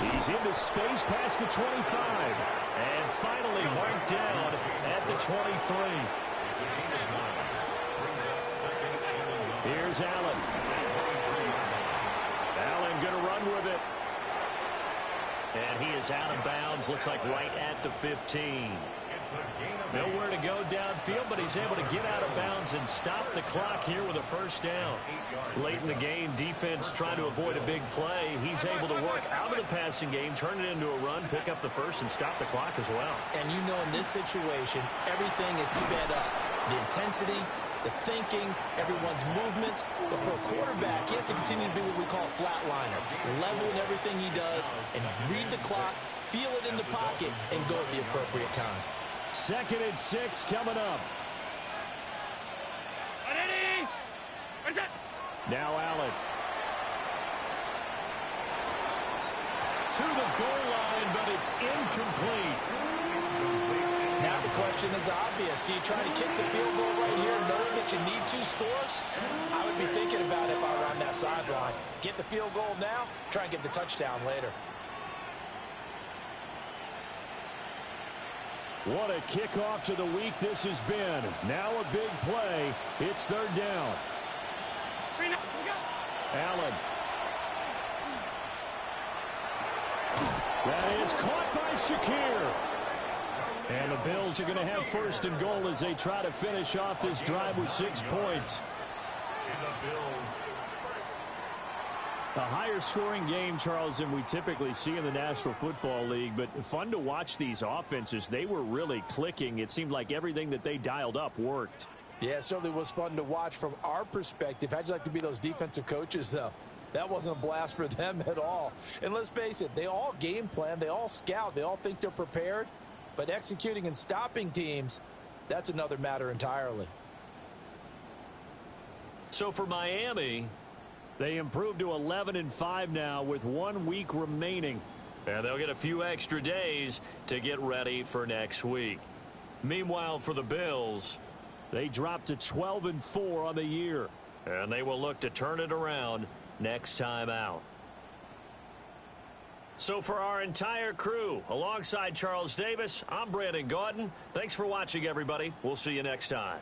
He's into space past the 25. And finally marked down at the 23. Here's Allen. Allen going to run with it. And he is out of bounds, looks like right at the 15. Nowhere to go downfield, but he's able to get out of bounds and stop the clock here with a first down. Late in the game, defense trying to avoid a big play. He's able to work out of the passing game, turn it into a run, pick up the first, and stop the clock as well. And you know in this situation, everything is sped up. The intensity, the thinking, everyone's movements. But for a quarterback, he has to continue to be what we call a flatliner. Level in everything he does and read the clock, feel it in the pocket, and go at the appropriate time. 2nd and 6 coming up. Now Allen. To the goal line, but it's incomplete. Now the question is obvious. Do you try to kick the field goal right here knowing that you need 2 scores? I would be thinking about it if I were on that sideline. Get the field goal now, try and get the touchdown later. What a kickoff to the week this has been. Now a big play. It's 3rd down. Allen. That is caught by Shakir. And the Bills are going to have 1st and goal as they try to finish off this drive with 6 points. A higher scoring game, Charles, than we typically see in the National Football League, but fun to watch these offenses. They were really clicking. It seemed like everything that they dialed up worked. Yeah, it certainly was fun to watch from our perspective. How'd you like to be those defensive coaches, though? That wasn't a blast for them at all. And let's face it, they all game plan, they all scout, they all think they're prepared. But executing and stopping teams, that's another matter entirely. So for Miami, they improved to 11-5 now with 1 week remaining. And they'll get a few extra days to get ready for next week. Meanwhile, for the Bills, they dropped to 12-4 on the year. And they will look to turn it around next time out. So for our entire crew, alongside Charles Davis, I'm Brandon Gaudin. Thanks for watching, everybody. We'll see you next time.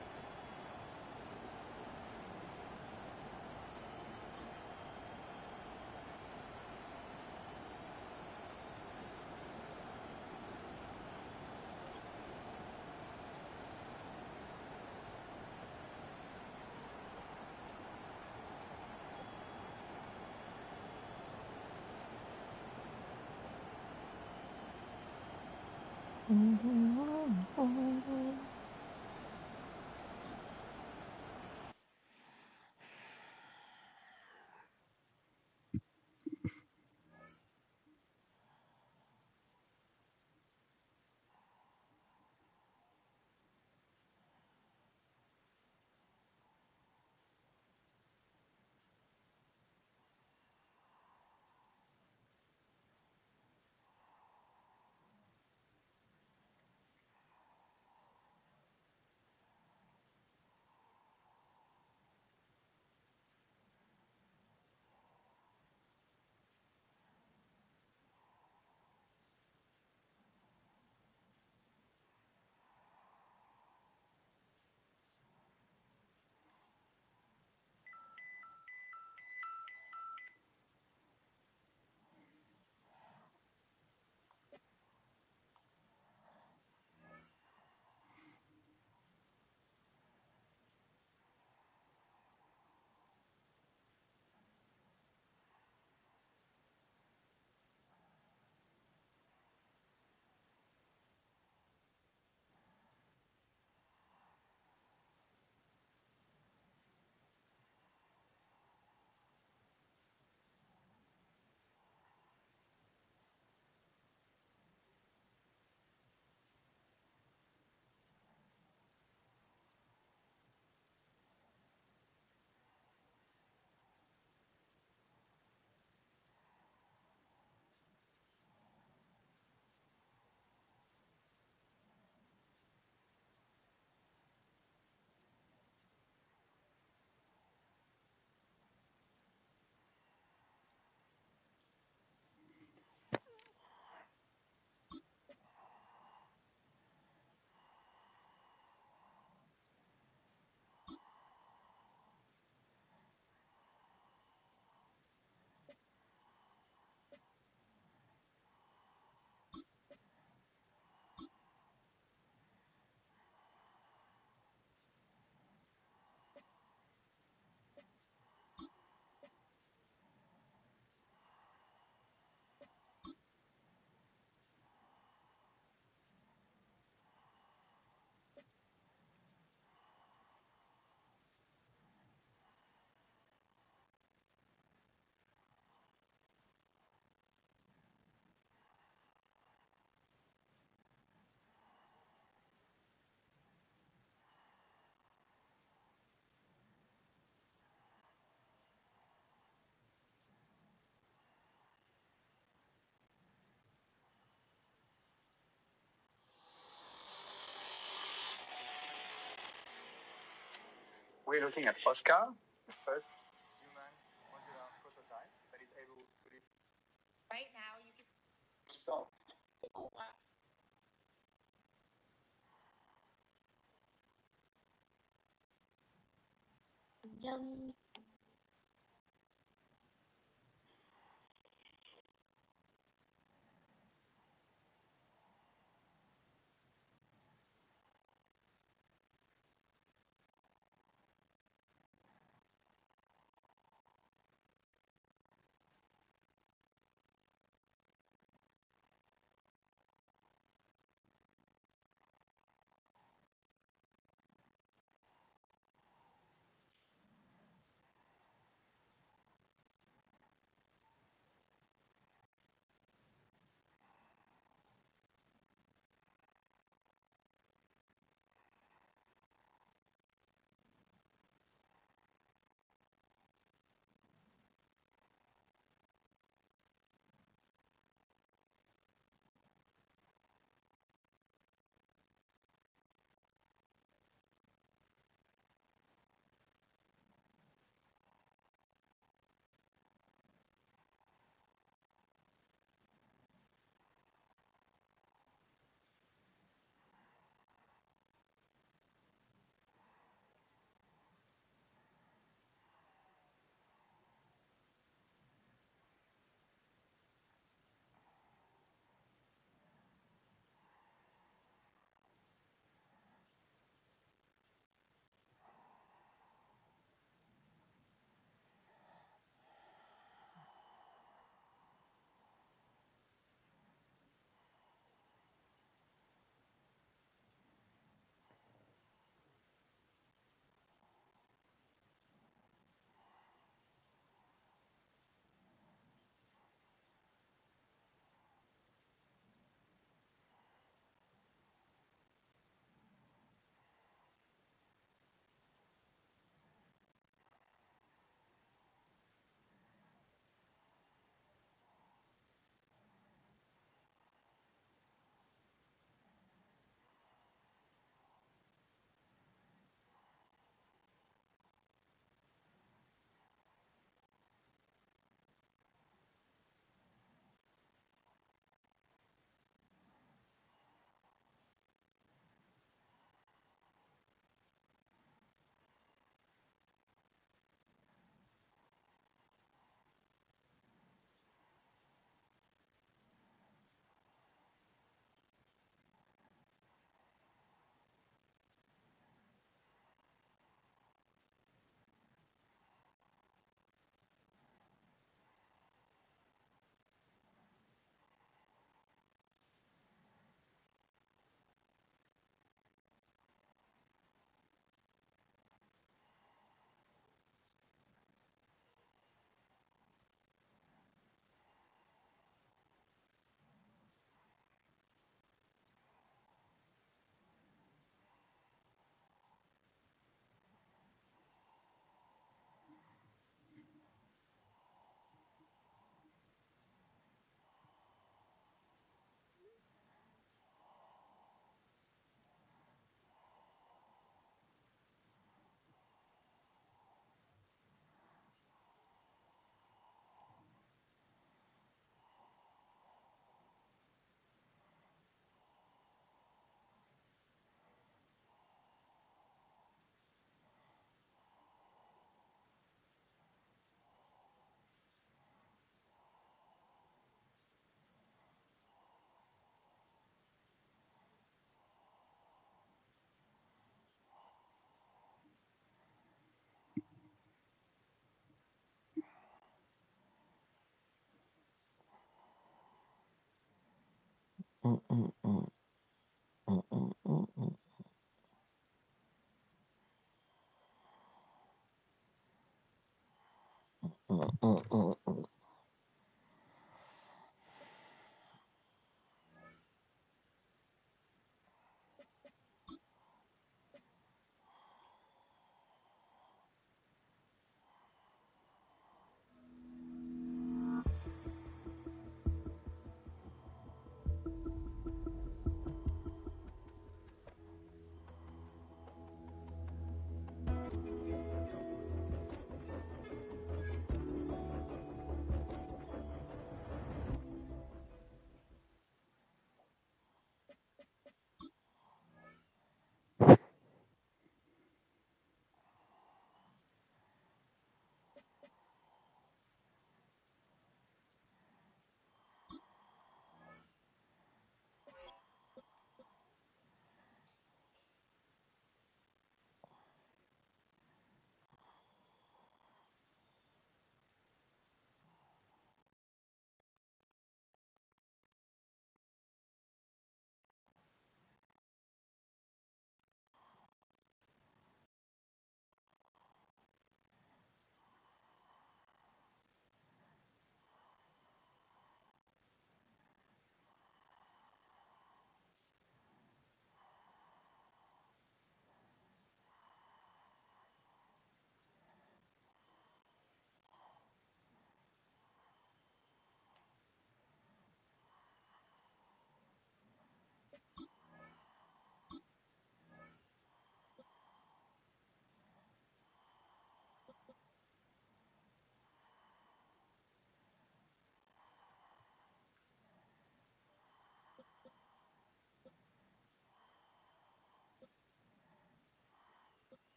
We're looking at Oscar, the first human modular prototype that is able to live. Right now, you can. Oh, wow. Yum.